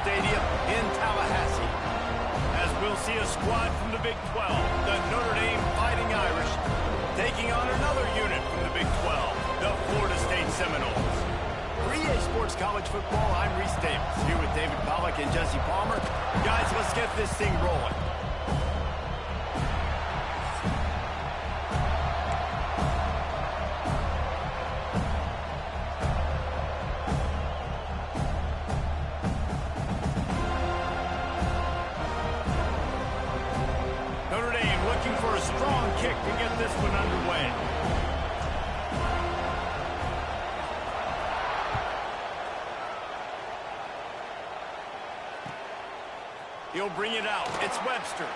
Stadium in Tallahassee. As we'll see a squad from the Big 12, the Notre Dame Fighting Irish, taking on another unit from the Big 12, the Florida State Seminoles. For EA Sports College Football, I'm Reese Davis, here with David Pollack and Jesse Palmer. Guys, let's get this thing rolling. Notre Dame looking for a strong kick to get this one underway. He'll bring it out. It's Webster.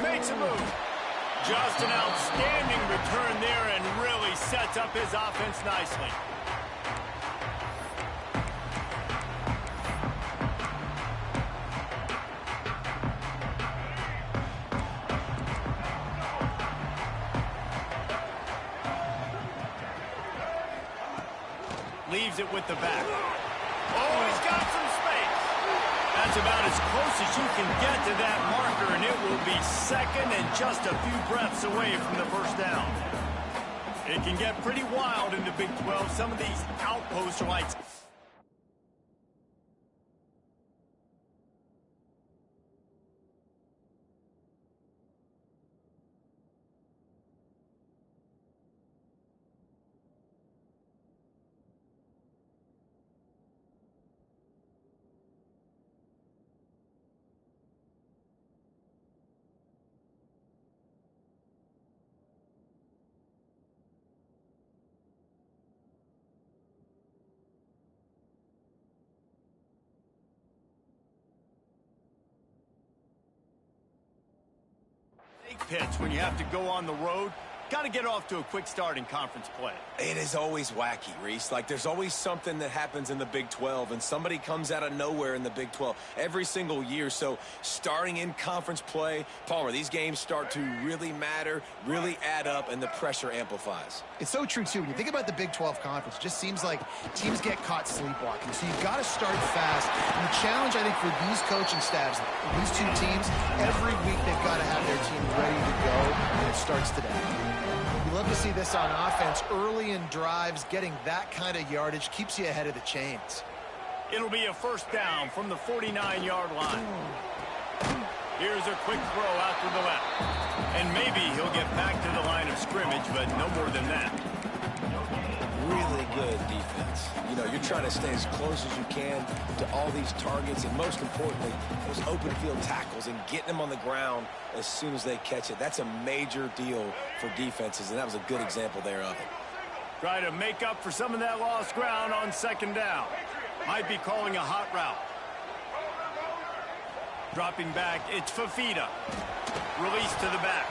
Makes a move. Just an outstanding return there and really sets up his offense nicely. Leaves it with the back. Oh, he's got some space. That's about as close as you can get to that marker, and it will be second and just a few breaths away from the first down. It can get pretty wild in the Big 12. Some of these outposts are like... pitch when you have to go on the road. Got to get off to a quick start in conference play. It is always wacky, Reese. Like, there's always something that happens in the Big 12, and somebody comes out of nowhere in the Big 12 every single year. So starting in conference play, Palmer, these games start to really matter, really add up, and the pressure amplifies. It's so true, too. When you think about the Big 12 Conference, it just seems like teams get caught sleepwalking. So you've got to start fast. And the challenge, I think, for these coaching staffs, these two teams, every week they've got to have their team ready to go, and it starts today. We love to see this on offense. Early in drives, getting that kind of yardage keeps you ahead of the chains. It'll be a first down from the 49-yard line. Here's a quick throw out to the left. And maybe he'll get back to the line of scrimmage, but no more than that. Really good defense. You know, you're trying to stay as close as you can to all these targets, and most importantly, those open field tackles and getting them on the ground as soon as they catch it. That's a major deal for defenses, and that was a good example there of it. Try to make up for some of that lost ground on second down. Might be calling a hot route. Dropping back, it's Fafita. Release to the back.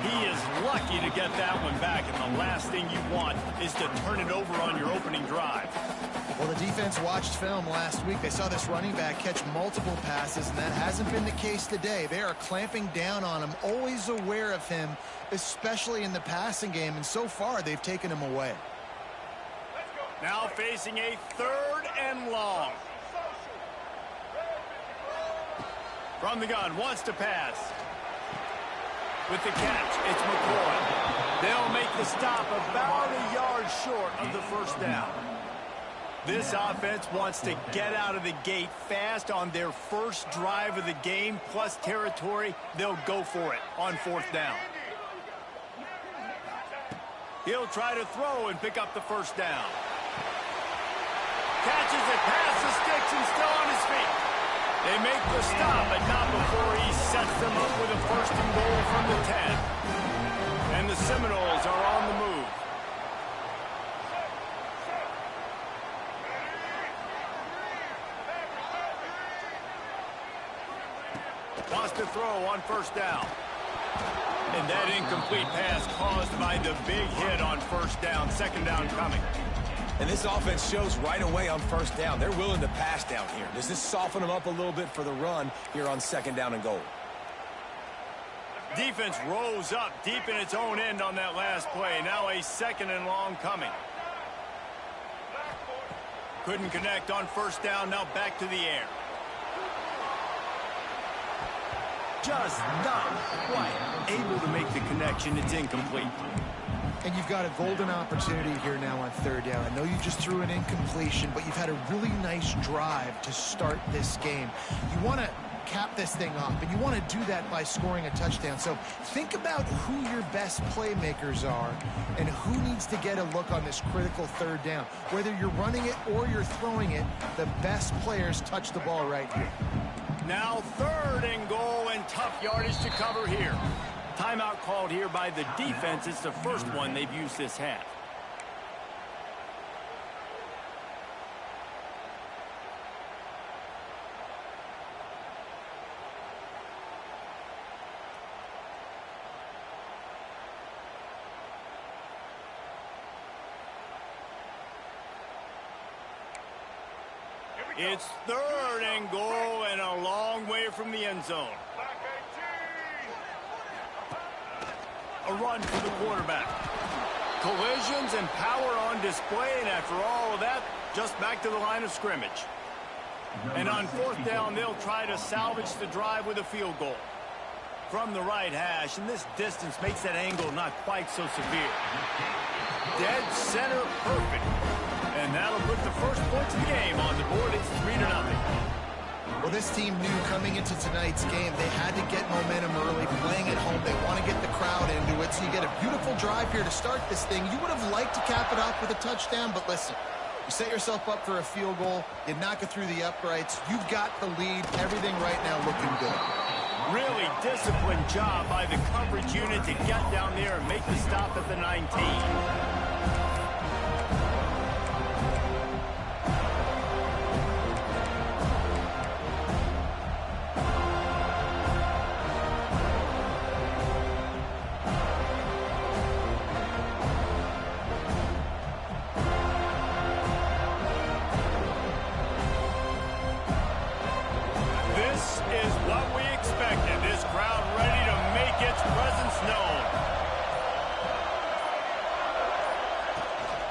He is lucky to get that one back, and the last thing you want is to turn it over on your opening drive. Well, the defense watched film last week. They saw this running back catch multiple passes, and that hasn't been the case today. They are clamping down on him, always aware of him, especially in the passing game, and so far they've taken him away. Now facing a third and long. From the gun, wants to pass. With the catch, it's McCoy. They'll make the stop about a yard short of the first down. This offense wants to get out of the gate fast on their first drive of the game, plus territory. They'll go for it on fourth down. He'll try to throw and pick up the first down. Catches it past the sticks and still on his feet. They make the stop, but not before he sets them up with a first and goal from the 10. And the Seminoles are on the move. Wants to throw on first down. And that incomplete pass caused by the big hit on first down. Second down coming. And this offense shows right away on first down. They're willing to pass down here. Does this soften them up a little bit for the run here on second down and goal? Defense rose up deep in its own end on that last play. Now a second and long coming. Couldn't connect on first down. Now back to the air. Just not quite able to make the connection. It's incomplete. And you've got a golden opportunity here now on third down. I know you just threw an incompletion, but you've had a really nice drive to start this game. You want to cap this thing off, and you want to do that by scoring a touchdown. So think about who your best playmakers are and who needs to get a look on this critical third down. Whether you're running it or you're throwing it, the best players touch the ball right here. Now third and goal, and tough yardage to cover here. Timeout called here by the defense. It's the first one they've used this half. It's third and goal and a long way from the end zone. A run for the quarterback. Collisions and power on display, and after all of that, just back to the line of scrimmage. And on fourth down, they'll try to salvage the drive with a field goal. From the right hash, and this distance makes that angle not quite so severe. Dead center perfect. And that'll put the first points of the game on the board. It's 3-0. Well, this team knew coming into tonight's game they had to get momentum early, playing at home. They want to get the crowd into it, so you get a beautiful drive here to start this thing. You would have liked to cap it off with a touchdown, but listen, you set yourself up for a field goal, you knock it through the uprights, you've got the lead, everything right now looking good. Really disciplined job by the coverage unit to get down there and make the stop at the 19.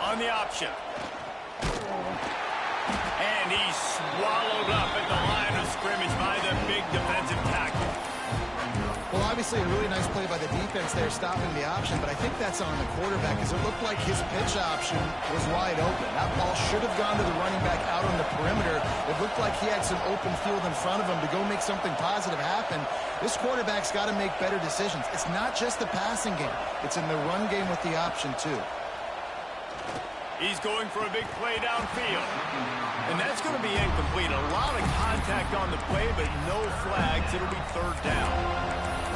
On the option. And he's swallowed up at the line of scrimmage by the big defensive tackle. Well, obviously a really nice play by the defense there, stopping the option, but I think that's on the quarterback because it looked like his pitch option was wide open. That ball should have gone to the running back out on the perimeter. It looked like he had some open field in front of him to go make something positive happen. This quarterback's got to make better decisions. It's not just the passing game. It's in the run game with the option, too. He's going for a big play downfield. And that's going to be incomplete. A lot of contact on the play, but no flags. It'll be third down.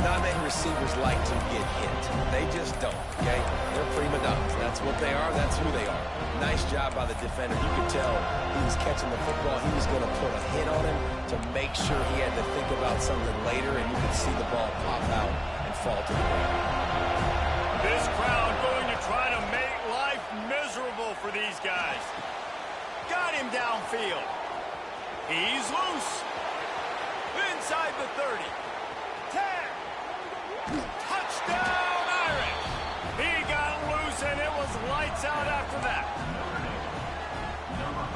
Not many receivers like to get hit. They just don't, okay? They're prima donnas. That's what they are. That's who they are. Nice job by the defender. You could tell he was catching the football. He was going to put a hit on him to make sure he had to think about something later, and you could see the ball pop out and fall to the ground. This crowd going to try to make life miserable for these guys. Got him downfield. He's loose. Inside the 30. 10. Touchdown, Irish. He got loose, and it was lights out after that.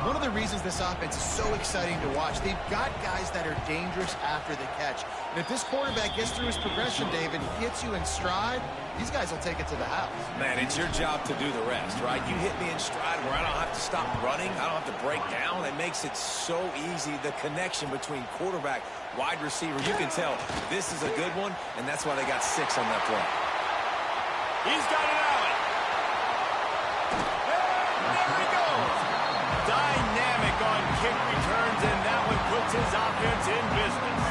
One of the reasons this offense is so exciting to watch, they've got guys that are dangerous after the catch. And if this quarterback gets through his progression, David, he hits you in stride, these guys will take it to the house. Man, it's your job to do the rest, right? You hit me in stride where I don't have to stop running. I don't have to break down. It makes it so easy, the connection between quarterback, wide receiver. You can tell this is a good one, and that's why they got 6 on that play. He's got it out. And there he goes. Dynamic on kick returns, and that one puts his offense in business.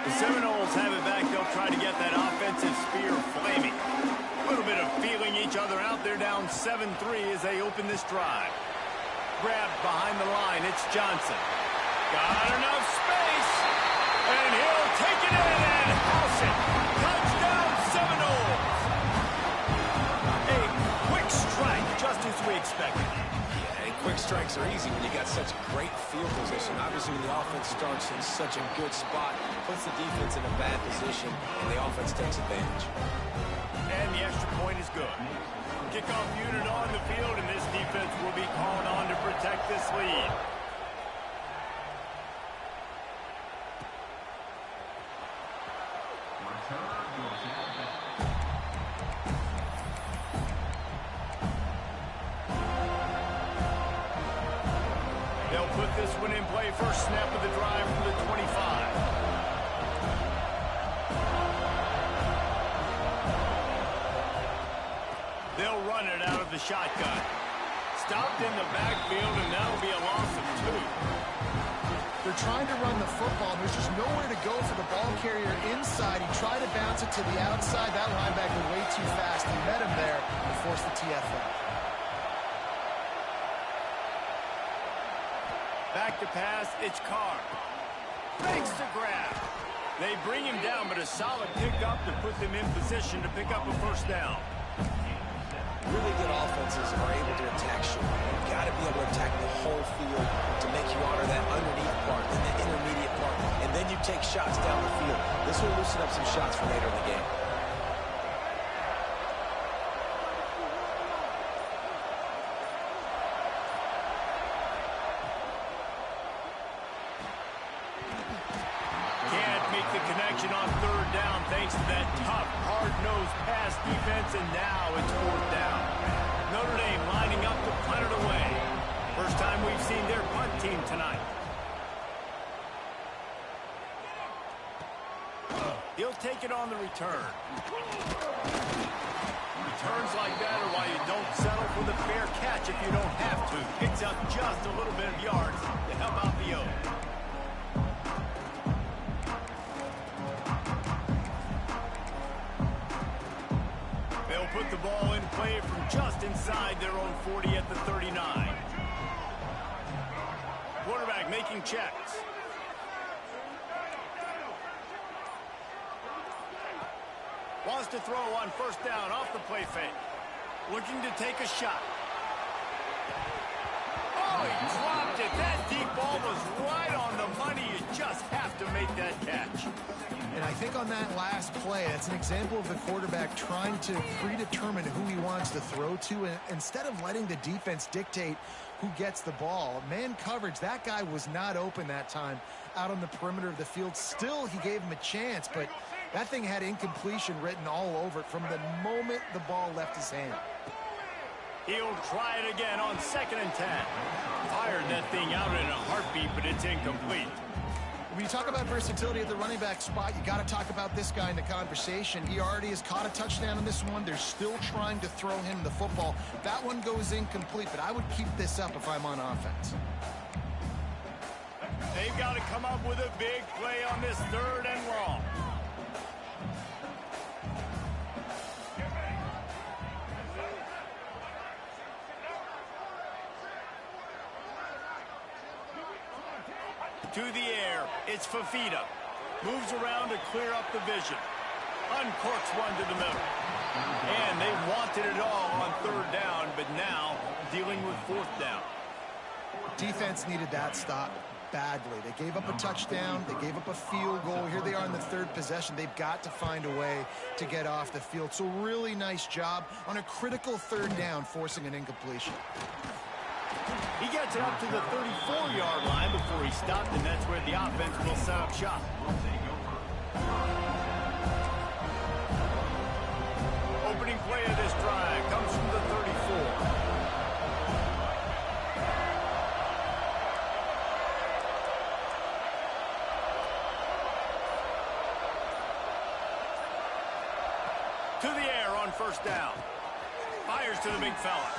The Seminoles have it back. They'll try to get that offensive spear flaming. A little bit of feeling each other out. They're down 7-3 as they open this drive. Grabbed behind the line. It's Johnson. Got enough space. And he'll take it in and house it. Touchdown, Seminoles. A quick strike, just as we expected. Yeah, a quick strikes are easy when you got such great field position. Obviously, when the offense starts in such a good spot, puts the defense in a bad position, and the offense takes advantage. And the extra point is good. Kickoff unit on the field, and this defense will be called on to protect this lead. They'll put this one in play. First snap of the drive from the 25. They'll run it out of the shotgun. Stopped in the backfield, and that'll be a loss of 2. They're trying to run the football, and there's just nowhere to go for the ball carrier inside. He tried to bounce it to the outside. That linebacker way too fast. He met him there and forced the TFL. Back to pass, it's Carr. Fakes the grab. They bring him down, but a solid pickup to put them in position to pick up a first down. Really good offenses are able to attack short. You've got to be able to attack the whole field to make you honor that underneath part, then the intermediate part, and then you take shots down the field. This will loosen up some shots for later in the game. On third down thanks to that tough, hard-nosed pass defense, and now it's fourth down. Notre Dame lining up to punt it away. First time we've seen their punt team tonight. He'll take it on the return. Returns like that are why you don't settle for the fair catch if you don't have to. Picks up just a little bit of yards to help out the O. Put the ball in play from just inside their own 40 at the 39. Quarterback making checks. Wants to throw on first down off the play fake. Looking to take a shot. Oh, he dropped it. That deep ball was right on the money. You just have to make that catch. And I think on that last play, that's an example of the quarterback trying to predetermine who he wants to throw to, and instead of letting the defense dictate who gets the ball. Man coverage, that guy was not open that time out on the perimeter of the field. Still, he gave him a chance, but that thing had incompletion written all over it from the moment the ball left his hand. He'll try it again on 2nd and 10. Fired that thing out in a heartbeat, but it's incomplete. When you talk about versatility at the running back spot, you got to talk about this guy in the conversation. He already has caught a touchdown on this one. They're still trying to throw him the football. That one goes incomplete, but I would keep this up if I'm on offense. They've got to come up with a big play on this 3rd and long. To the air, it's Fafita. Moves around to clear up the vision. Uncorks one to the middle. And they wanted it all on 3rd down, but now dealing with 4th down. Defense needed that stop badly. They gave up a touchdown. They gave up a field goal. Here they are in the 3rd possession. They've got to find a way to get off the field. So really nice job on a critical 3rd down, forcing an incompletion. He gets it up to the 34-yard line before he stopped, and that's where the offense will set up shop. Opening play of this drive comes from the 34. To the air on 1st down. Fires to the big fella.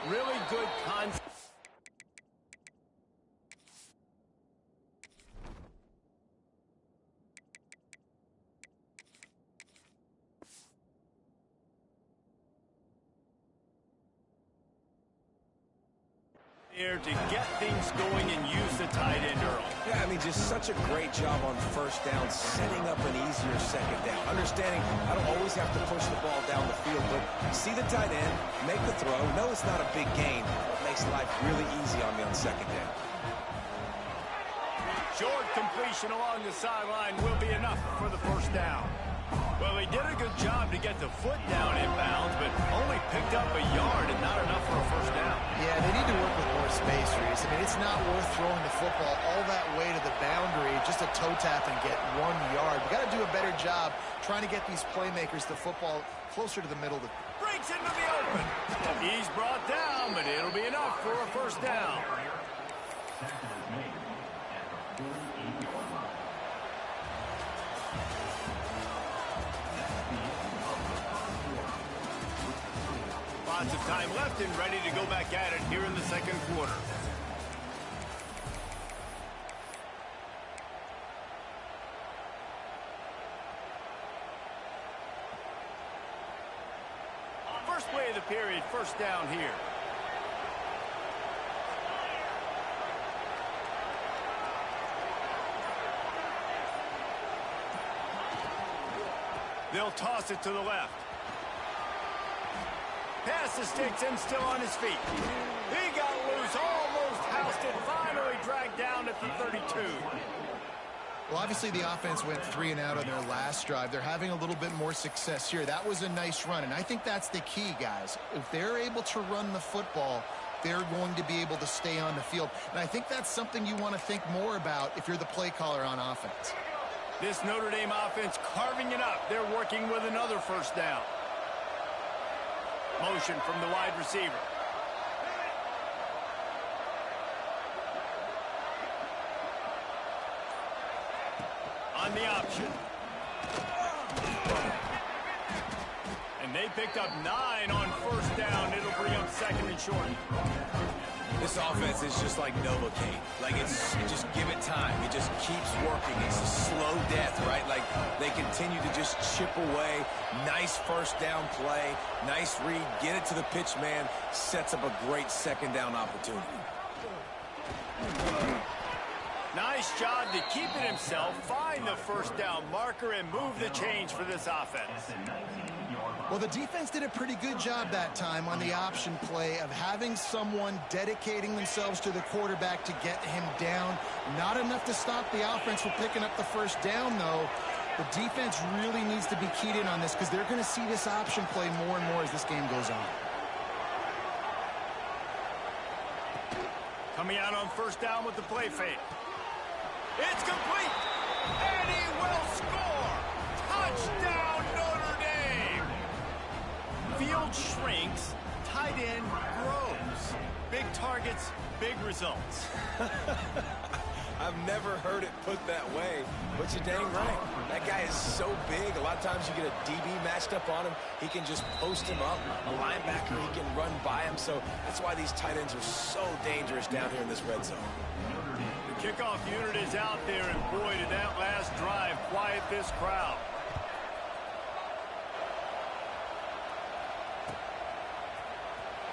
Really good concept. Here to get things going and use the tight end early. Yeah, I mean, just such a great job on first down, setting up an easier second down. Understanding I don't always have to push the ball down the field, but see the tight end, make the throw. No, it's not a big gain, but it makes life really easy on me on second down. Short completion along the sideline will be enough for the first down. Well, he did a good job to get the foot down in bounds, but only picked up a yard and not enough for a first down. Yeah, they need to work with more space, Reese. I mean, it's not worth throwing the football all that way to the boundary, just a toe tap and get 1 yard. You got to do a better job trying to get these playmakers the football closer to the middle. Breaks into the open. He's brought down, but it'll be enough for a first down. Lots of time left and ready to go back at it here in the second quarter. First play of the period, first down here. They'll toss it to the left. Pass the sticks and still on his feet. He got loose, almost housed it, finally dragged down at the 32. Well, obviously the offense went 3 and out on their last drive. They're having a little bit more success here. That was a nice run, and I think that's the key, guys. If they're able to run the football, they're going to be able to stay on the field. And I think that's something you want to think more about if you're the play caller on offense. This Notre Dame offense carving it up. They're working with another first down. Motion from the wide receiver. On the option. And they picked up 9 on first down. It'll bring up second and short. This offense is just like Novocaine. Like, you just give it time. It just keeps working. It's a slow death, right? Like, they continue to just chip away. Nice first down play. Nice read. Get it to the pitch man. Sets up a great second down opportunity. Nice job to keep it himself, find the first down marker, and move the change for this offense. Well, the defense did a pretty good job that time on the option play of having someone dedicating themselves to the quarterback to get him down. Not enough to stop the offense from picking up the first down, though. The defense really needs to be keyed in on this because they're going to see this option play more and more as this game goes on. Coming out on first down with the play fake. It's complete, and he will score. Touchdown, Notre Dame. Field shrinks, tight end grows. Big targets, big results. I've never heard it put that way, but you're dang right. That guy is so big. A lot of times you get a DB matched up on him. He can just post him up. A linebacker, he can run by him. So that's why these tight ends are so dangerous down here in this red zone. The kickoff unit is out there, and boy, did that last drive quiet this crowd.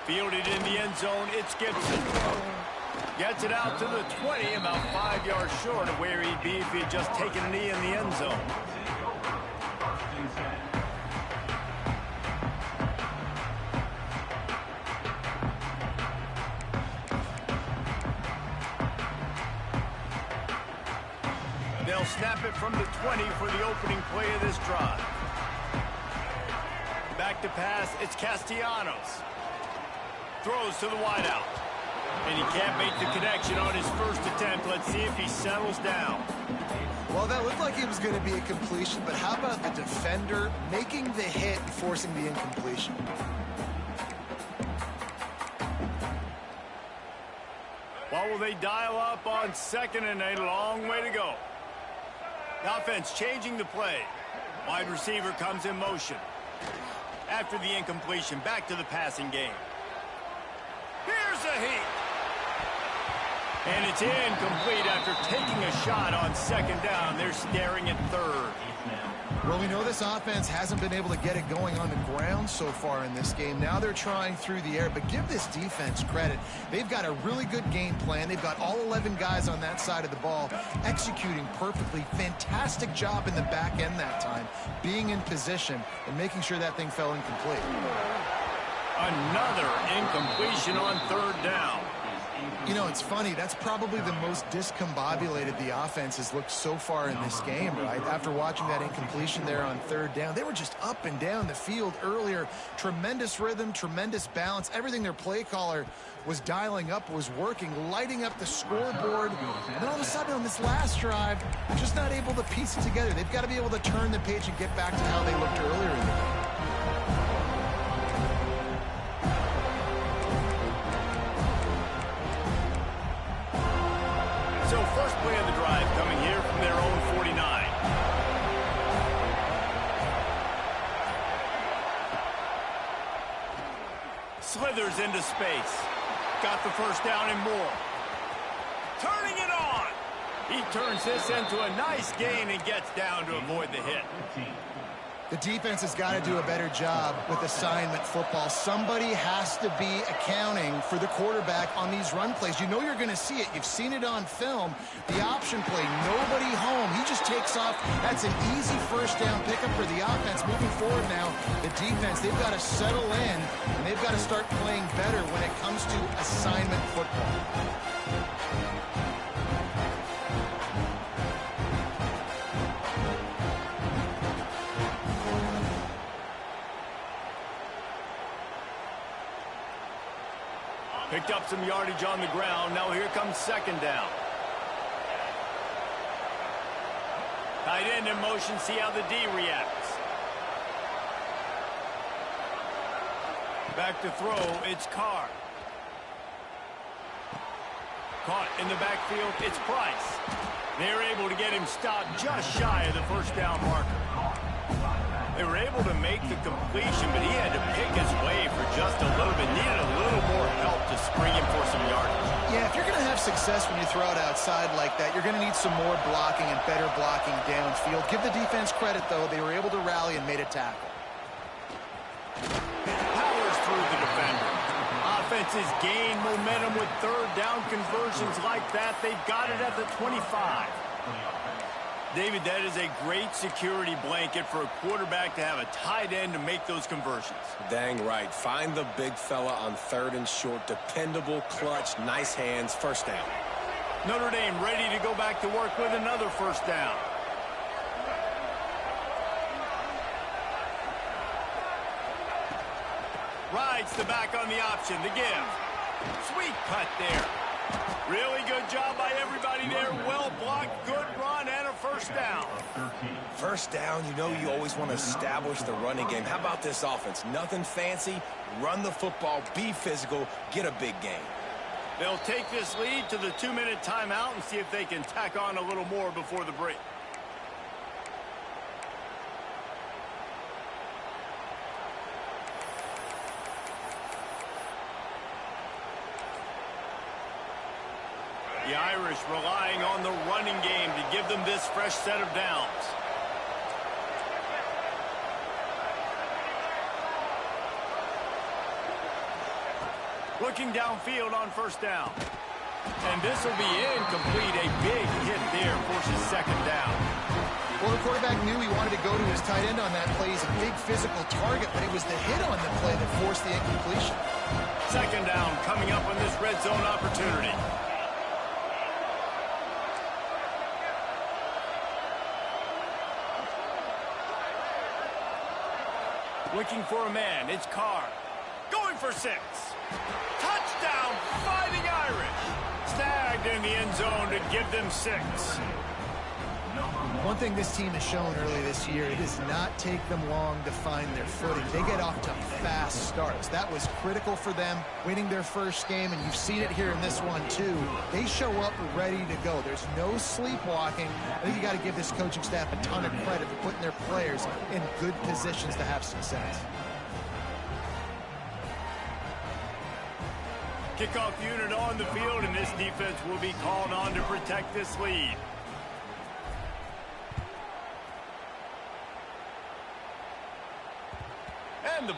Fielded in the end zone, it's Gibson. Gets it out to the 20, about 5 yards short of where he'd be if he'd just taken a knee in the end zone. They'll snap it from the 20 for the opening play of this drive. Back to pass, it's Castellanos. Throws to the wideout. And he can't make the connection on his first attempt. Let's see if he settles down. Well, that looked like it was going to be a completion, but how about the defender making the hit and forcing the incompletion? What will they dial up on second and a long way to go? The offense changing the play. Wide receiver comes in motion. After the incompletion, back to the passing game. Here's a heat. And it's incomplete after taking a shot on second down. They're staring at third. Well, we know this offense hasn't been able to get it going on the ground so far in this game. Now they're trying through the air, but give this defense credit. They've got a really good game plan. They've got all 11 guys on that side of the ball executing perfectly. Fantastic job in the back end that time, being in position and making sure that thing fell incomplete. Another incompletion on third down. You know, it's funny. That's probably the most discombobulated the offense has looked so far in this game, right? After watching that incompletion there on third down, they were just up and down the field earlier. Tremendous rhythm, tremendous balance. Everything their play caller was dialing up was working, lighting up the scoreboard. And then all of a sudden on this last drive, they're just not able to piece it together. They've got to be able to turn the page and get back to how they looked earlier in the game. So first play of the drive coming here from their own 49. Slithers into space. Got the first down and more. Turning it on. He turns this into a nice gain and gets down to avoid the hit. The defense has got to do a better job with assignment football. Somebody has to be accounting for the quarterback on these run plays. You know you're going to see it. You've seen it on film. The option play, nobody home. He just takes off. That's an easy first down pickup for the offense. Moving forward now, the defense, they've got to settle in, and they've got to start playing better when it comes to assignment football. Picked up some yardage on the ground. Now here comes second down. Tight end in motion. See how the D reacts. Back to throw. It's Carr. Caught in the backfield. It's Price. They're able to get him stopped just shy of the first down marker. They were able to make the completion, but he had to pick his way for just a little bit. Needed a little more help to spring him for some yardage. Yeah, if you're going to have success when you throw it outside like that, you're going to need some more blocking and better blocking downfield. Give the defense credit, though. They were able to rally and made a tackle. Powers through the defender. Offenses gain momentum with third down conversions like that. They've got it at the 25. David, that is a great security blanket for a quarterback to have a tight end to make those conversions. Dang right. Find the big fella on third and short. Dependable, clutch, nice hands, first down. Notre Dame ready to go back to work with another first down. Rides the back on the option, the give. Sweet cut there. Really good job by everybody there. Well blocked, good run, and a first down. First down, you know you always want to establish the running game. How about this offense? Nothing fancy. Run the football, be physical, get a big gain. They'll take this lead to the 2-minute timeout and see if they can tack on a little more before the break. The Irish relying on the running game to give them this fresh set of downs. Looking downfield on first down. And this will be incomplete. A big hit there forces second down. Well, the quarterback knew he wanted to go to his tight end on that play. He's a big physical target, but it was the hit on the play that forced the incompletion. Second down coming up on this red zone opportunity. Looking for a man. It's Carr. Going for 6. Touchdown, Fighting Irish. Snagged in the end zone to give them 6. One thing this team has shown early this year, it does not take them long to find their footing. They get off to fast starts. That was critical for them, winning their first game, and you've seen it here in this one, too. They show up ready to go. There's no sleepwalking. I think you got to give this coaching staff a ton of credit for putting their players in good positions to have success. Kickoff unit on the field, and this defense will be called on to protect this lead.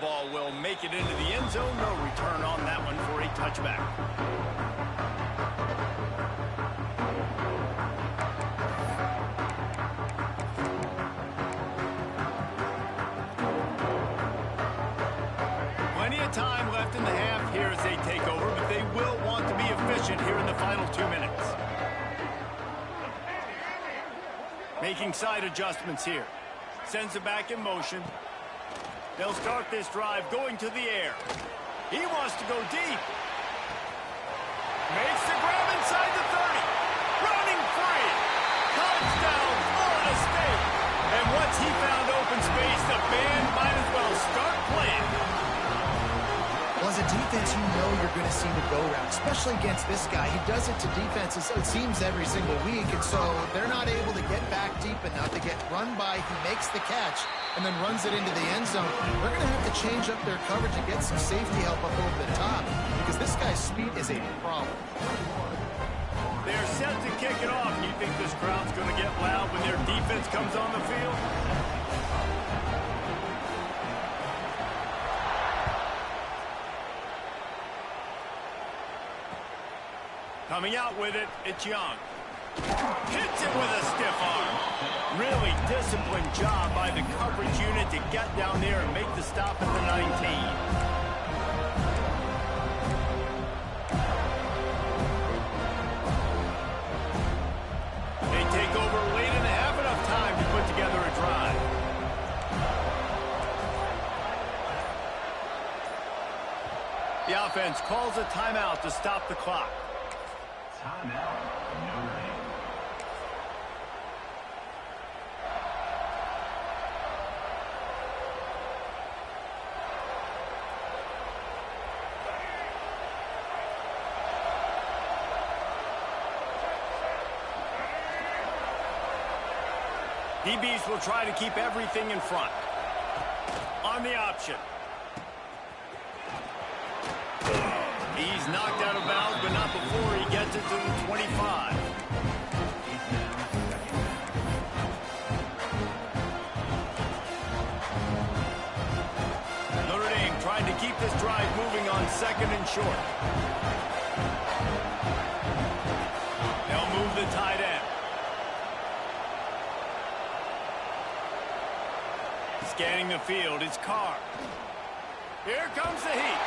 ball will make it into the end zone. No return on that one for a touchback. Plenty of time left in the half here as they take over, but they will want to be efficient here in the final 2 minutes. Making side adjustments here. Sends it back in motion. They'll start this drive going to the air. He wants to go deep. Makes the grab inside the 30. Running free. Touchdown, Florida State. And once he found open space, the band might as well start playing. Well, as a defense, you know you're going to see the go-round, especially against this guy. He does it to defenses, it seems, every single week, and so they're not able to get back deep enough to get run by. He makes the catch and then runs it into the end zone. They're going to have to change up their coverage and get some safety help up over the top because this guy's speed is a problem. They're set to kick it off. You think this crowd's going to get loud when their defense comes on the field? Coming out with it, it's Young. Hits it with a stiff arm. Really disciplined job by the coverage unit to get down there and make the stop at the 19. They take over late and have enough time to put together a drive. The offense calls a timeout to stop the clock. Timeout, Notre Dame. DBs will try to keep everything in front. On the option. He's knocked out of bounds, but not before he gets it to the 25. Notre Dame trying to keep this drive moving on second and short. They'll move the tight end. Scanning the field, it's Carr. Here comes the heat.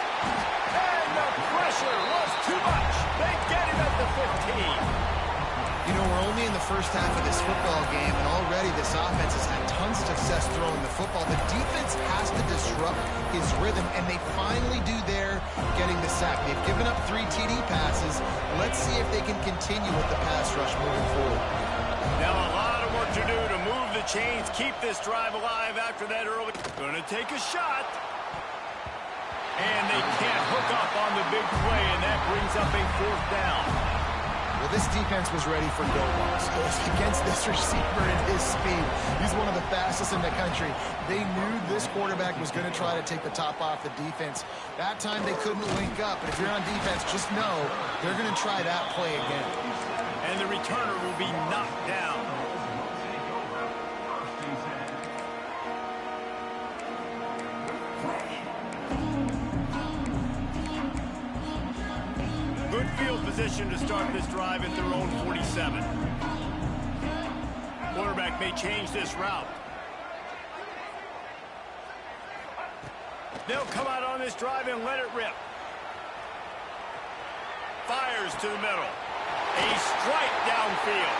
And the pressure was too much. They get him at the 15. You know, we're only in the first half of this football game, and already this offense has had tons of success throwing the football. The defense has to disrupt his rhythm, and they finally do there, getting the sack. They've given up 3 TD passes. Let's see if they can continue with the pass rush moving forward. Now a lot of work to do to move the chains, keep this drive alive after that early. Gonna take a shot. And they can't hook up on the big play, and that brings up a 4th down. Well, this defense was ready for go balls. Against this receiver and his speed, he's one of the fastest in the country. They knew this quarterback was going to try to take the top off the defense. That time they couldn't link up, but if you're on defense, just know they're going to try that play again. And the returner will be knocked down. Good field position to start this drive at their own 47. Quarterback may change this route. They'll come out on this drive and let it rip. Fires to the middle. A strike downfield.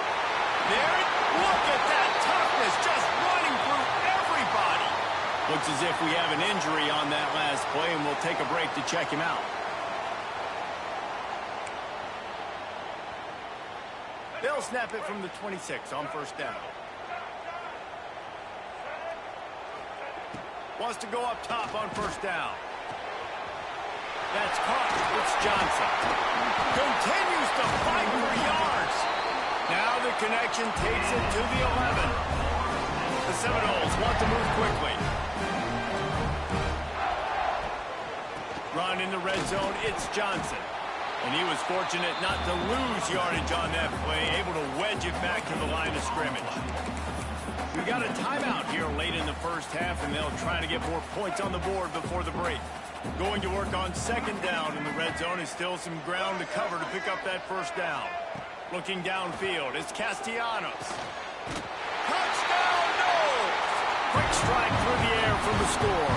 There it, look at that toughness, just running through everybody. Looks as if we have an injury on that last play, and we'll take a break to check him out. They'll snap it from the 26 on 1st down. Wants to go up top on 1st down. That's caught. It's Johnson. Continues to fight for yards. Now the connection takes it to the 11. The Seminoles want to move quickly. Run in the red zone. It's Johnson. And he was fortunate not to lose yardage on that play, able to wedge it back to the line of scrimmage. We got a timeout here late in the first half, and they'll try to get more points on the board before the break. Going to work on second down in the red zone is still some ground to cover to pick up that first down. Looking downfield, it's Castellanos. Touchdown, no! Quick strike through the air for the score.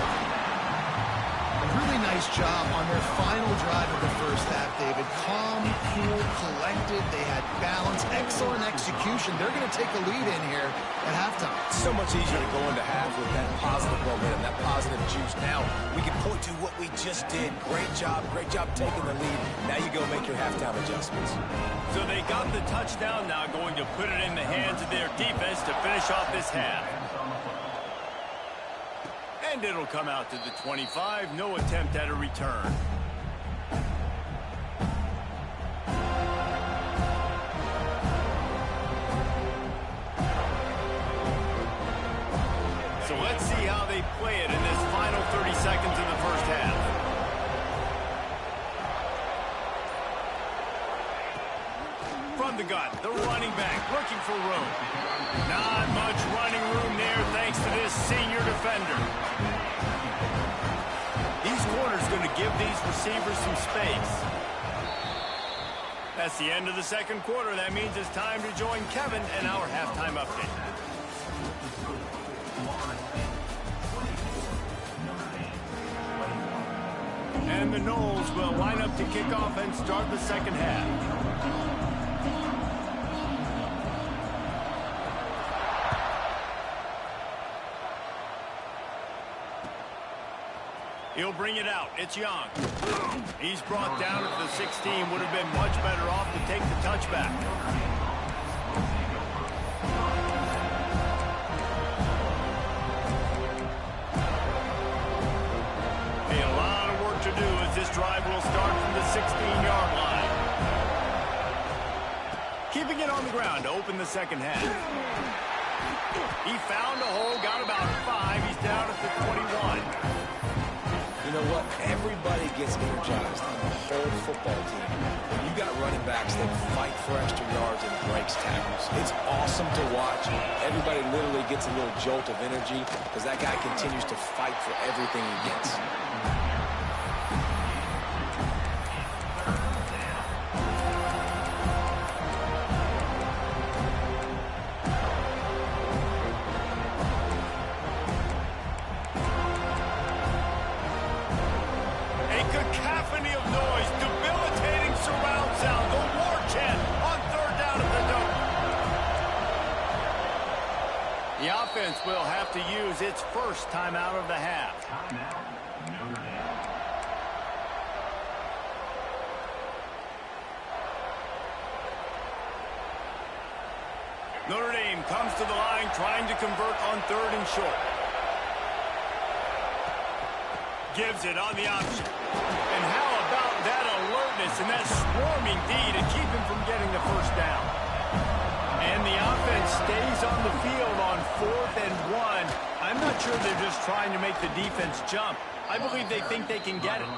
Really nice job on their final drive of the first half, David. Calm, cool, collected. They had balance, excellent execution. They're going to take a lead in here at halftime. It's so much easier to go into half with that positive momentum, that positive juice. Now we can point to what we just did. Great job taking the lead. Now you go make your halftime adjustments. So they got the touchdown, now going to put it in the hands of their defense to finish off this half. And it'll come out to the 25. No attempt at a return. So let's see how they play it in this final 30 seconds of the first half. From the gun, the running back looking for room. Not much running room there thanks to this senior defender. These corners going to give these receivers some space. That's the end of the second quarter. That means it's time to join Kevin and our halftime update. And the Noles will line up to kick off and start the second half. He'll bring it out. It's Young. He's brought down at the 16. Would have been much better off to take the touchback. Hey, a lot of work to do as this drive will start from the 16-yard line. Keeping it on the ground to open the second half. He found a hole, got about 5. He's down at the 21. You know what? Everybody gets energized on the whole football team. When you got running backs that fight for extra yards and breaks tackles, it's awesome to watch. Everybody literally gets a little jolt of energy because that guy continues to fight for everything he gets. The offense will have to use its first timeout of the half. Timeout, Notre Dame. Notre Dame comes to the line trying to convert on third and short. Gives it on the option. And how about that alertness and that swarming D to keep him from getting the first down? And the offense stays on the field on 4th and 1. I'm not sure they're just trying to make the defense jump. I believe they think they can get it.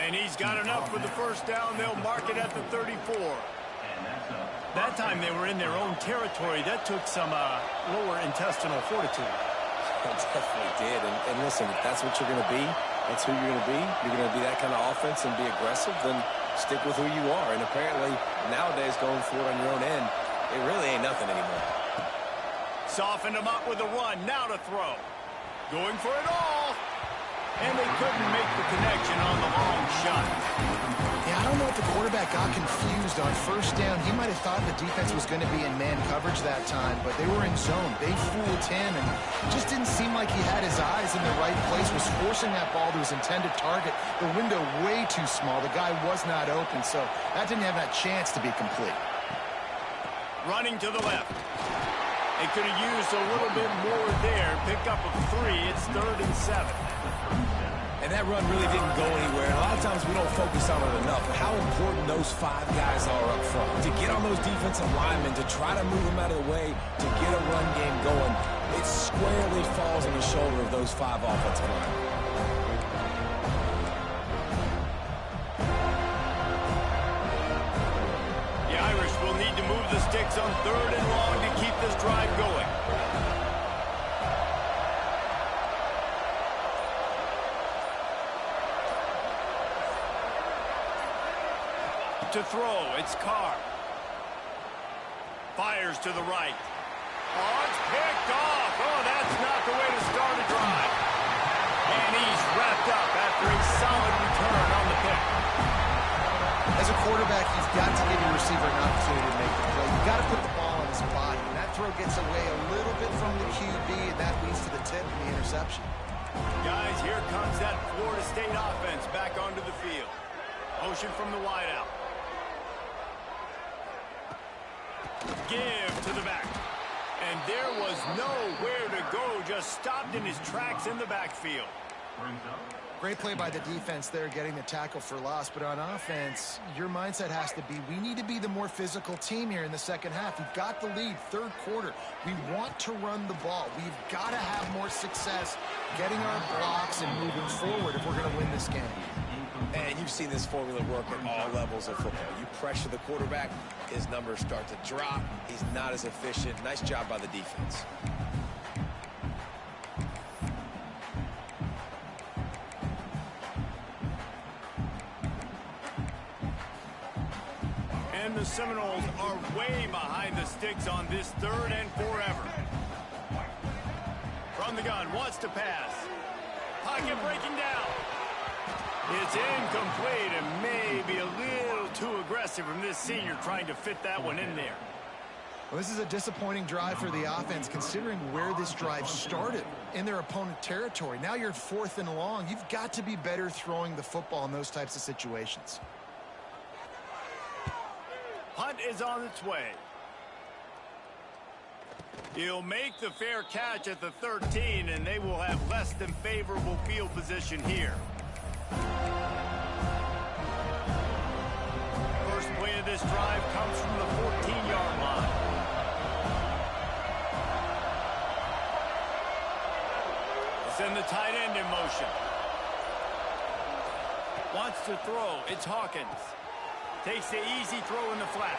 And he's got enough for the first down. They'll mark it at the 34. That time they were in their own territory. That took some lower intestinal fortitude. It definitely did. And listen, if that's what you're going to be, that's who you're going to be. You're going to be that kind of offense and be aggressive, then stick with who you are. And apparently, nowadays, going for it on your own end, it really ain't nothing anymore. Softened him up with a run. Now to throw. Going for it all. And they couldn't make the connection on the long shot. Yeah, I don't know if the quarterback got confused on first down. He might have thought the defense was going to be in man coverage that time, but they were in zone. They fooled him, and it just didn't seem like he had his eyes in the right place, was forcing that ball to his intended target. The window way too small. The guy was not open, so that didn't have that chance to be complete. Running to the left. They could have used a little bit more there. Pick up a 3. It's 3rd and 7. And that run really didn't go anywhere. A lot of times we don't focus on it enough. How important those 5 guys are up front. To get on those defensive linemen, to try to move them out of the way, to get a run game going, it squarely falls on the shoulder of those 5 offensive linemen. The Irish will need to move the sticks on 3rd and long to keep this drive going. to throw. It's Carr. Fires to the right. Oh, it's picked off. Oh, that's not the way to start a drive. And he's wrapped up after a solid return on the pick. As a quarterback, you've got to give your receiver an opportunity to make the play. You've got to put the ball on his body. And that throw gets away a little bit from the QB, and that leads to the tip and the interception. Guys, here comes that Florida State offense back onto the field. Motion from the wideout. Give to the back. And there was nowhere to go, just stopped in his tracks in the backfield. Brings up Great play by the defense there, getting the tackle for loss. But on offense, your mindset has to be, we need to be the more physical team here in the second half. We've got the lead, third quarter. We want to run the ball. We've got to have more success getting our blocks and moving forward if we're going to win this game. And you've seen this formula work at all levels of football. You pressure the quarterback, his numbers start to drop. He's not as efficient. Nice job by the defense. And the Seminoles are way behind the sticks on this third and forever. From the gun, wants to pass. Pocket breaking down. It's incomplete and maybe a little too aggressive from this senior trying to fit that one in there. Well, this is a disappointing drive for the offense considering where this drive started in their opponent territory. Now you're 4th and long. You've got to be better throwing the football in those types of situations. Punt is on its way. He'll make the fair catch at the 13, and they will have less than favorable field position here. First play of this drive comes from the 14-yard line. Send the tight end in motion. Wants to throw. It's Hawkins. Takes the easy throw in the flat.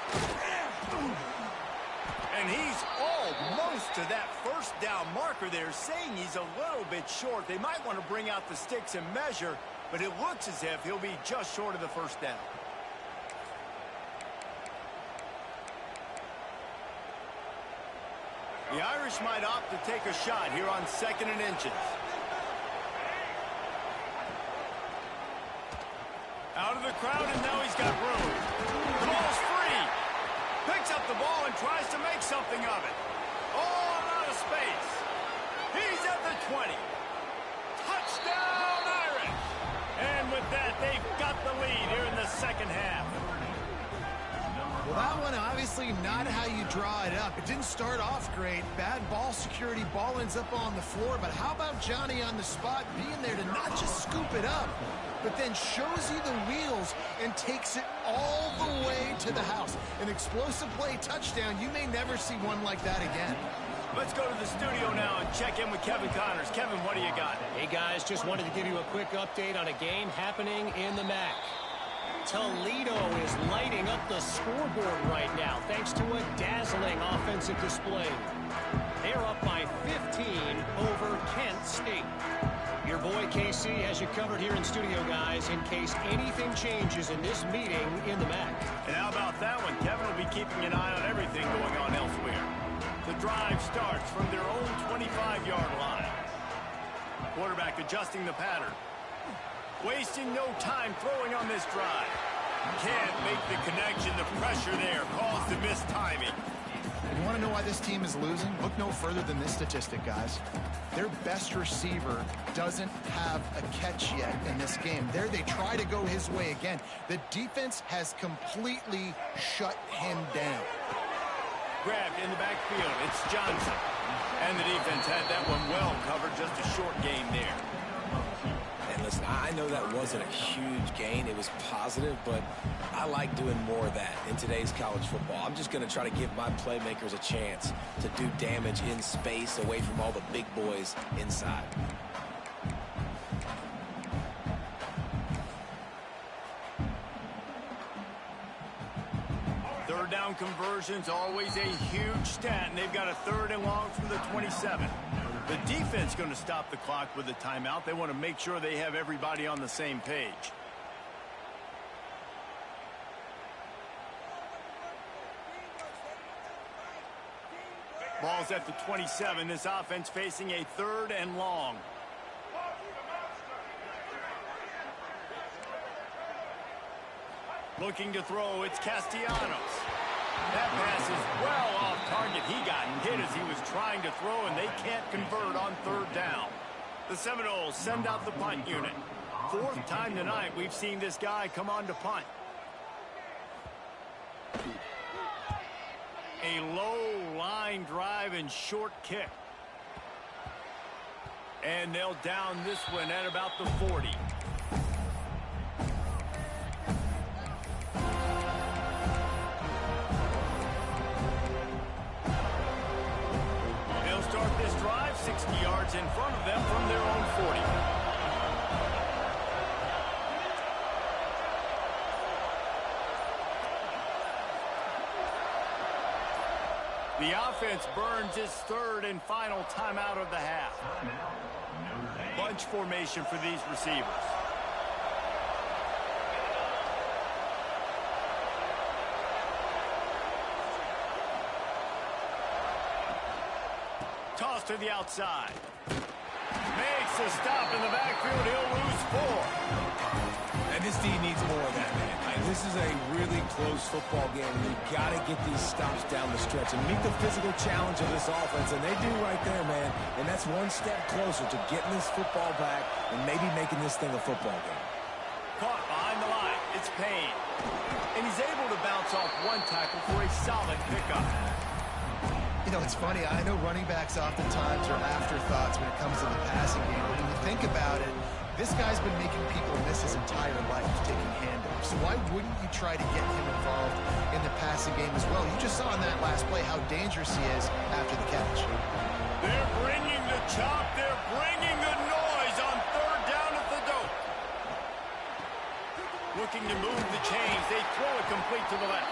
And he's almost to that first down marker there, saying he's a little bit short. They might want to bring out the sticks and measure, but it looks as if he'll be just short of the first down. The Irish might opt to take a shot here on 2nd and inches. Out of the crowd, and now he's got room. The ball's free. Picks up the ball and tries to make something of it. All out of space. He's at the 20. Touchdown, Irish! And with that, they've got the lead here in the second half. Well, that one obviously not how you draw it up. It didn't start off great. Bad ball security. Ball ends up on the floor. But how about Johnny on the spot being there to not just scoop it up, but then shows you the wheels and takes it all the way to the house. An explosive play touchdown. You may never see one like that again. Let's go to the studio now and check in with Kevin Connors. Kevin, what do you got? Hey, guys, just wanted to give you a quick update on a game happening in the MAC. Toledo is lighting up the scoreboard right now thanks to a dazzling offensive display. They're up by 15 over Kent State. Your boy KC has you covered here in studio, guys, in case anything changes in this meeting in the MAC. And how about that one? Kevin will be keeping an eye on everything going on elsewhere. The drive starts from their own 25-yard line. Quarterback adjusting the pattern. Wasting no time throwing on this drive. Can't make the connection. The pressure there caused the missed timing. You want to know why this team is losing? Look no further than this statistic, guys. Their best receiver doesn't have a catch yet in this game. There they try to go his way again. The defense has completely shut him down. Grabbed in the backfield. It's Johnson. And the defense had that one well covered. Just a short gain there. And listen, I know that wasn't a huge gain. It was positive, but I like doing more of that in today's college football. I'm just going to try to give my playmakers a chance to do damage in space away from all the big boys inside. Third down conversions, always a huge stat, and they've got a 3rd and long from the 27. The defense going to stop the clock with a timeout. They want to make sure they have everybody on the same page. Ball's at the 27. This offense facing a 3rd and long. Looking to throw, it's Castellanos. That pass is well off target. He got hit as he was trying to throw, and they can't convert on 3rd down. The Seminoles send out the punt unit. 4th time tonight we've seen this guy come on to punt. A low line drive and short kick. And they'll down this one at about the 40. They'll start this drive 60 yards in front of them from their own 40. The offense burns its 3rd and final timeout of the half. Bunch formation for these receivers. Toss to the outside. Makes a stop in the backfield. He'll lose 4. And this D needs more of that, man. This is a really close football game. You've got to get these stops down the stretch and meet the physical challenge of this offense, and they do right there, man. And that's one step closer to getting this football back and maybe making this thing a football game. Caught behind the line. It's Payne. And he's able to bounce off one tackle for a solid pickup. You know, it's funny. I know running backs oftentimes are afterthoughts when it comes to the passing game. But when you think about it, this guy's been making people miss his entire life taking handoffs. So why wouldn't you try to get him involved in the passing game as well? You just saw in that last play how dangerous he is after the catch. They're bringing the chop. They're bringing the noise on 3rd down at the dope. Looking to move the chains. They throw it complete to the left.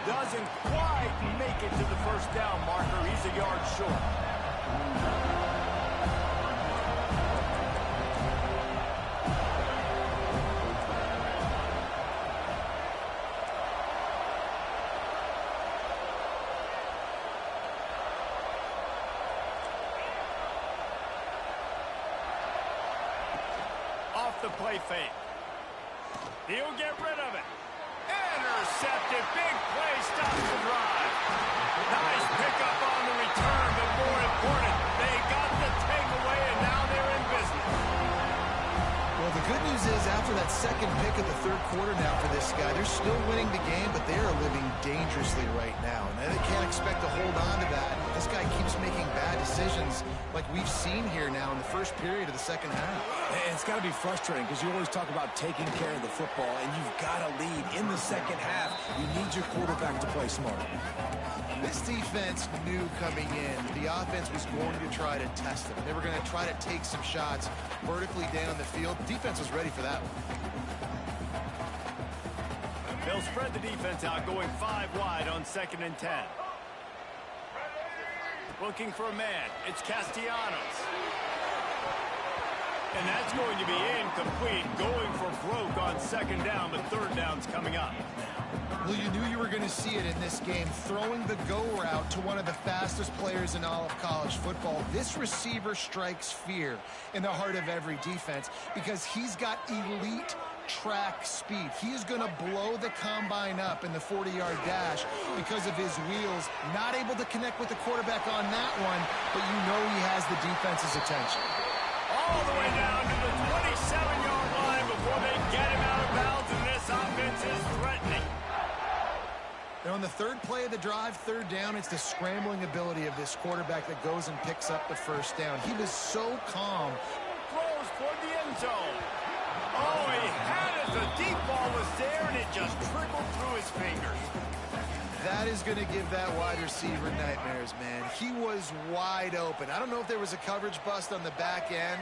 Doesn't quite make it to the 1st down marker. He's a yard short. Off the play fake. He'll get rid of it. Intercepted. Big play stops the drive. Nice pickup on the return, but more important, they got the takeaway, and now they're in business. Well, the good news is after that second pick of the 3rd quarter now for this guy, they're still winning the game, but they are living dangerously right now. And they can't expect to hold on to that. This guy keeps making bad decisions like we've seen here now in the 1st period of the 2nd half. And it's got to be frustrating because you always talk about taking care of the football, and you've got to lead in the 2nd half. You need your quarterback to play smart. This defense knew coming in the offense was going to try to test them. They were going to try to take some shots vertically down the field. The defense was ready for that one. They'll spread the defense out, going 5 wide on 2nd and 10. Looking for a man. It's Castellanos. And that's going to be incomplete. Going for broke on 2nd down, but 3rd down's coming up. Well, you knew you were going to see it in this game, throwing the go route to one of the fastest players in all of college football. This receiver strikes fear in the heart of every defense because he's got elite track speed. He is going to blow the combine up in the 40-yard dash because of his wheels. Not able to connect with the quarterback on that one, but you know he has the defense's attention. All the way down to the 27-yard line before they get him out of bounds, and this offense is threatening. And on the 3rd play of the drive, 3rd down, it's the scrambling ability of this quarterback that goes and picks up the 1st down. He was so calm. Throws toward the end zone. Oh, he had it. The deep ball was there, and it just trickled through his fingers. That is going to give that wide receiver nightmares, man. He was wide open. I don't know if there was a coverage bust on the back end,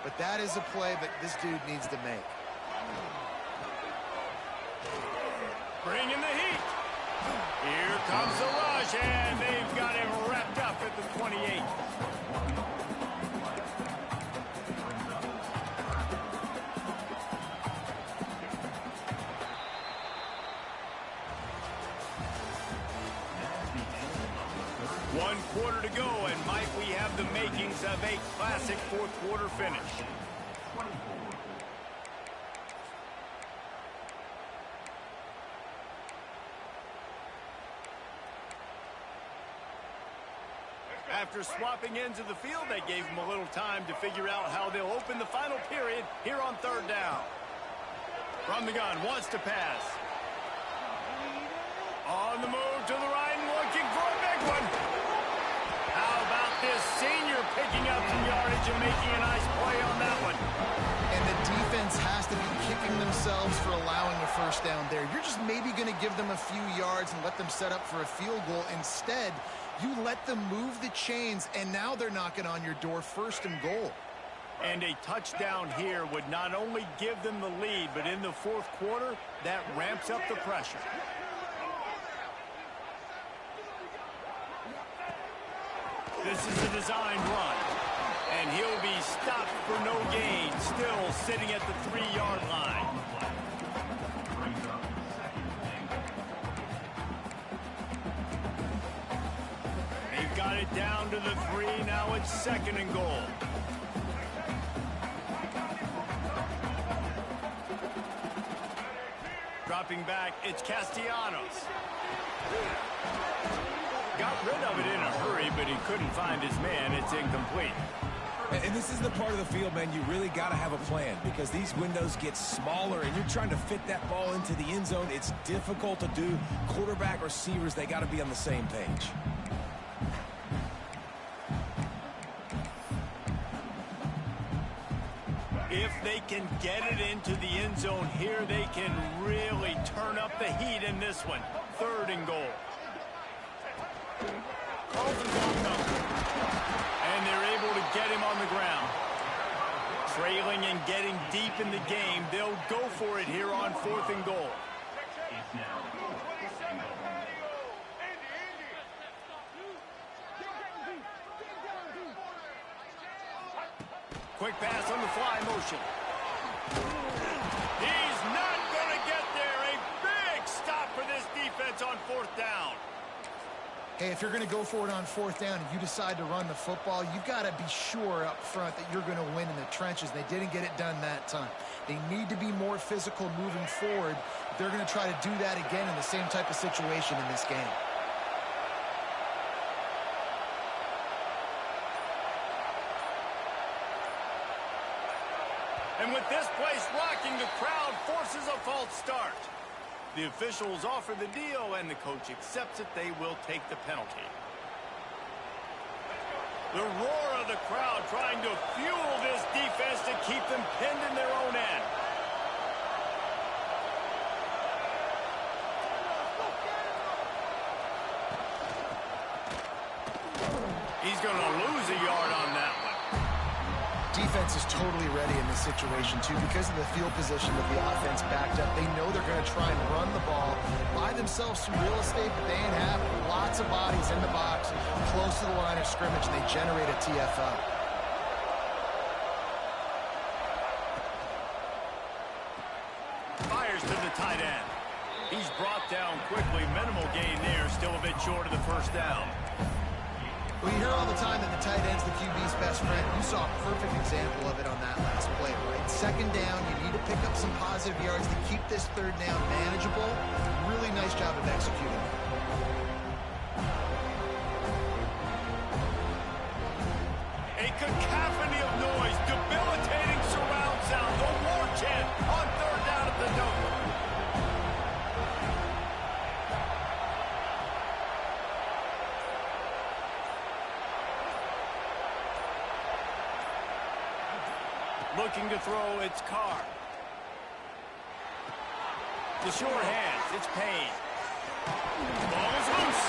but that is a play that this dude needs to make. Bring in the heat. Here comes the rush, and they've got him wrapped up at the 28. quarter to go, and might we have the makings of a classic fourth quarter finish. After swapping ends of the field, they gave them a little time to figure out how they'll open the final period here on third down. From the gun, wants to pass. On the move to the right and looking for a big one. How about this senior picking up some yardage and making a nice play on that one? And the defense has to be kicking themselves for allowing a first down there. You're just maybe going to give them a few yards and let them set up for a field goal. Instead, you let them move the chains, and now they're knocking on your door, first and goal. And a touchdown here would not only give them the lead, but in the fourth quarter, that ramps up the pressure. This is a designed run, and he'll be stopped for no gain, still sitting at the 3-yard line. They've got it down to the 3, now it's second and goal. Dropping back, it's Castellanos. Got rid of it in a hurry, but he couldn't find his man. It's incomplete. And this is the part of the field, man, you really got to have a plan because these windows get smaller and you're trying to fit that ball into the end zone. It's difficult to do. Quarterback, receivers, they got to be on the same page. If they can get it into the end zone here, they can really turn up the heat in this one. Third and goal. Colton's on number. And they're able to get him on the ground. Trailing and getting deep in the game, they'll go for it here on fourth and goal. Quick pass on the fly motion. He's not going to get there. A big stop for this defense on fourth down. Hey, if you're going to go for it on fourth down and you decide to run the football, you've got to be sure up front that you're going to win in the trenches. They didn't get it done that time. They need to be more physical moving forward. They're going to try to do that again in the same type of situation in this game. And with this place rocking, the crowd forces a false start. The officials offer the deal, and the coach accepts it. They will take the penalty. The roar of the crowd trying to fuel this defense to keep them pinned in their own end. He's going to lose a yard on that one. Defense is totally ready in this situation, too, because of the field position of the offense backed up. They know they're going to try and run the ball, buy themselves some real estate, but they ain't have lots of bodies in the box, close to the line of scrimmage, and they generate a TFL. Fires to the tight end. He's brought down quickly. Minimal gain there, still a bit short of the first down. Well, you hear all the time that the tight end's the QB's best friend. You saw a perfect example of it on that last play, right? Second down, you need to pick up some positive yards to keep this third down manageable. Really nice job of executing. A cacophony of noise, debilitating surround sound, the war chant on third down at the Dome. Looking to throw, it's Carr. The short hands, it's Payne. Ball is loose.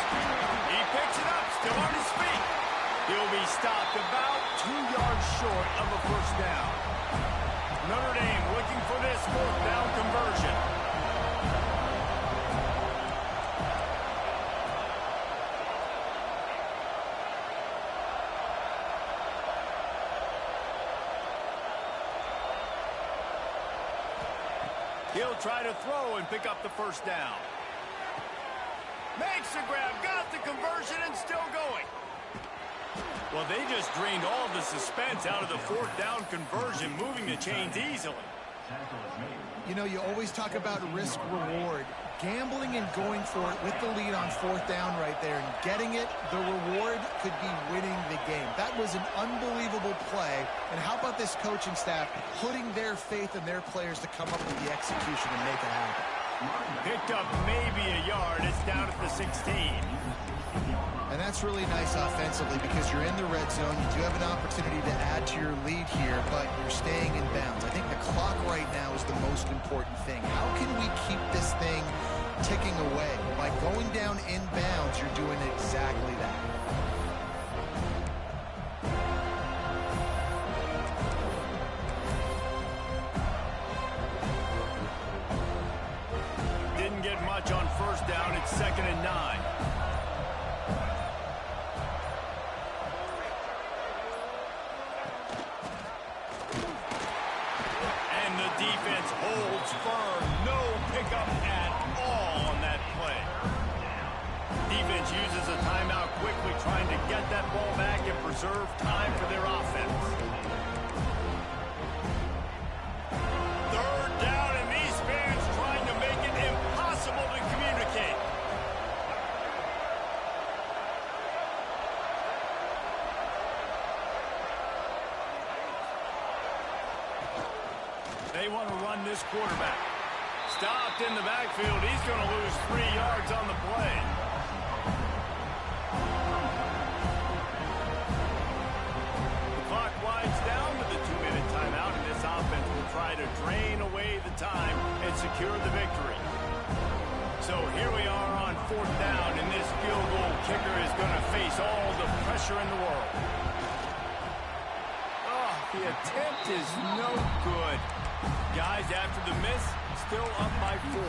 He picks it up, still on his feet. He'll be stopped about 2 yards short of a first down. Notre Dame looking for this fourth down conversion. He'll try to throw and pick up the first down. Makes the grab, got the conversion, and still going. Well, they just drained all the suspense out of the fourth down conversion, moving the chains easily. You know, you always talk about risk-reward. Gambling and going for it with the lead on fourth down right there and getting it, the reward could be winning the game. That was an unbelievable play. And how about this coaching staff putting their faith in their players to come up with the execution and make it happen? Picked up maybe a yard. It's down at the 16. And that's really nice offensively because you're in the red zone. You do have an opportunity to add to your lead here, but you're staying in bounds. I think the clock right now is the most important thing. How can we keep this thing ticking away? By going down in bounds, you're doing exactly that. Didn't get much on first down. It's 2nd and 9. Defense holds firm. No pickup at all on that play. Defense uses a timeout quickly, trying to get that ball back and preserve time for their offense. 3rd down, and these fans trying to make it impossible to communicate. They want to run this quarterback. Stopped in the backfield. He's going to lose 3 yards on the play. The clock winds down to the 2-minute timeout, and this offense will try to drain away the time and secure the victory. So here we are on 4th down, and this field goal kicker is going to face all the pressure in the world. Oh, the attempt is no good. Guys, after the miss, still up by 4.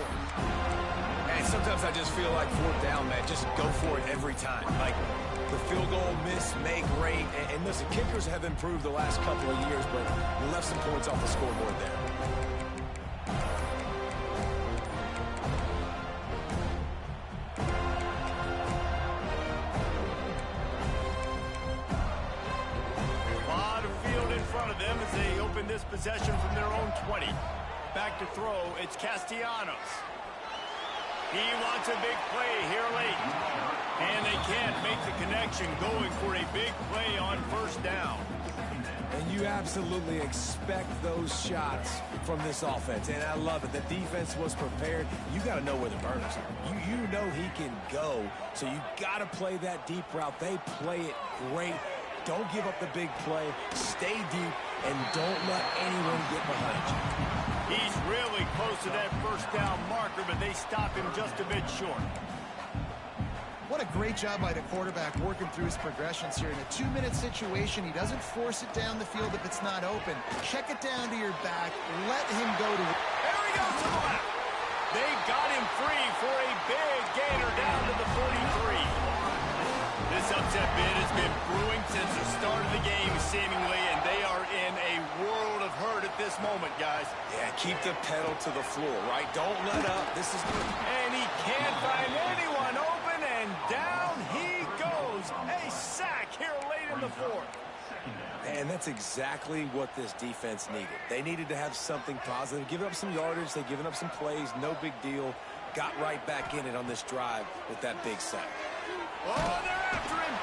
And sometimes I just feel like 4th down, man. Just go for it every time. Like the field goal miss, make rate. And listen, kickers have improved the last couple of years, but we left some points off the scoreboard there. This possession from their own 20. Back to throw, it's Castellanos. He wants a big play here late. And they can't make the connection, going for a big play on 1st down. And you absolutely expect those shots from this offense. And I love it. The defense was prepared. You got to know where the burners are. You know he can go. So you got to play that deep route. They play it great. Don't give up the big play. Stay deep, and don't let anyone get behind you. He's really close to that 1st down marker, but they stop him just a bit short. What a great job by the quarterback working through his progressions here. In a 2-minute situation, he doesn't force it down the field if it's not open. Check it down to your back. Let him go to it. There he goes to the left. They got him free for a big gainer down to the 43. This upset bid has been brewing since the start of the game, seemingly, and they are in a world of hurt at this moment, guys. Yeah, keep the pedal to the floor, right? Don't let up. This is good. And he can't find anyone open, and down he goes. A sack here late in the 4th. And that's exactly what this defense needed. They needed to have something positive. Giving up some yardage, they've given up some plays, no big deal. Got right back in it on this drive with that big sack. Oh, they're after him.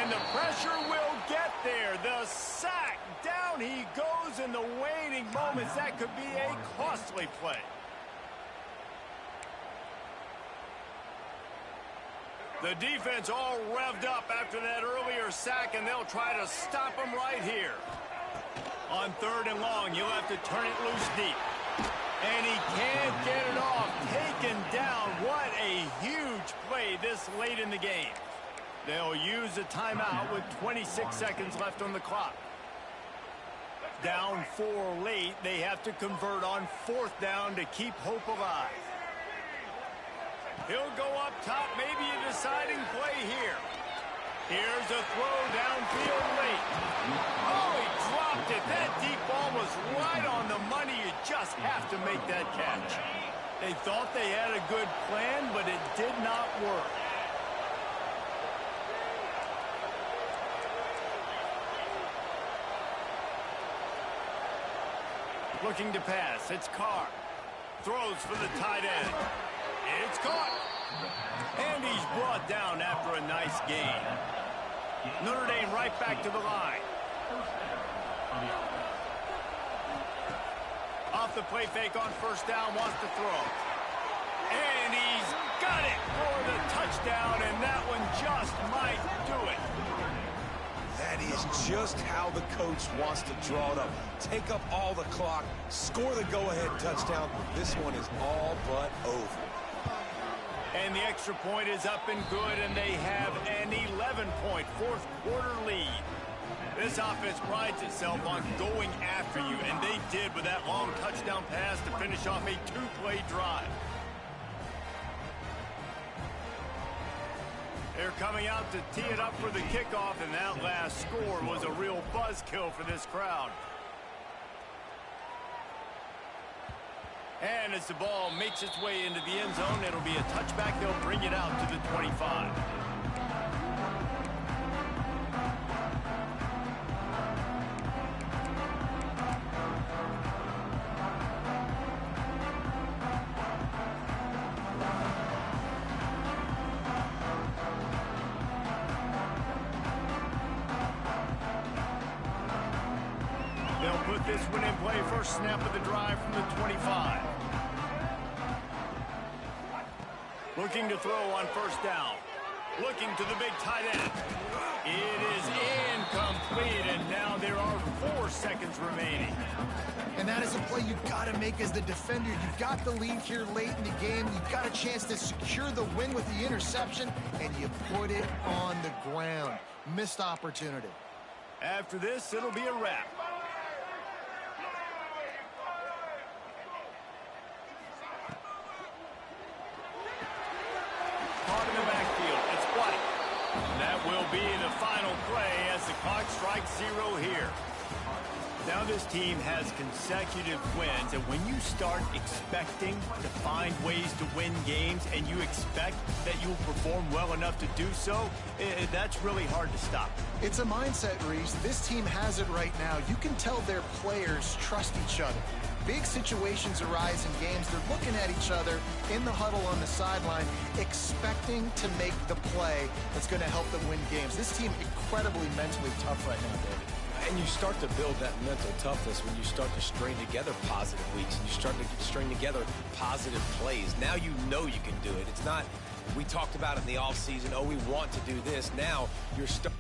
And the pressure will get there. The sack. Down he goes in the waning moments. That could be a costly play. The defense all revved up after that earlier sack, and they'll try to stop him right here. On 3rd and long, you'll have to turn it loose deep. And he can't get it off. Taken down. What a huge play this late in the game. They'll use a timeout with 26 seconds left on the clock. Down 4 late. They have to convert on 4th down to keep hope alive. He'll go up top. Maybe a deciding play here. Here's a throw downfield late. Oh, he dropped it. That deep ball was right on the money. You just have to make that catch. They thought they had a good plan, but it did not work. Looking to pass. It's Carr. Throws for the tight end. It's caught. And he's brought down after a nice gain. Notre Dame right back to the line. Off the play fake on first down, wants to throw. And he's got it for the touchdown, and that one just might do it. That is just how the coach wants to draw it up. Take up all the clock, score the go-ahead touchdown. This one is all but over. And the extra point is up and good, and they have an 11-point fourth-quarter lead. This offense prides itself on going after you, and they did with that long touchdown pass to finish off a two-play drive. They're coming out to tee it up for the kickoff, and that last score was a real buzzkill for this crowd. And as the ball makes its way into the end zone, it'll be a touchback. They'll bring it out to the 25. They'll put this one in play. First snap of the drive from the 25. Looking to throw on first down. Looking to the big tight end. It is incomplete, and now there are 4 seconds remaining. And that is a play you've got to make as the defender. You've got the lead here late in the game. You've got a chance to secure the win with the interception, and you put it on the ground. Missed opportunity. After this, it'll be a wrap. Caught in the backfield. It's White. And that will be the final play as the clock strikes 0 here. Now this team has consecutive wins, and when you start expecting to find ways to win games and you expect that you'll perform well enough to do so, that's really hard to stop. It's a mindset, Reese. This team has it right now. You can tell their players trust each other. Big situations arise in games. They're looking at each other in the huddle on the sideline, expecting to make the play that's going to help them win games. This team incredibly mentally tough right now, David. And you start to build that mental toughness when you start to string together positive weeks and you start to string together positive plays. Now you know you can do it. It's not, we talked about it in the offseason, oh, we want to do this. Now you're starting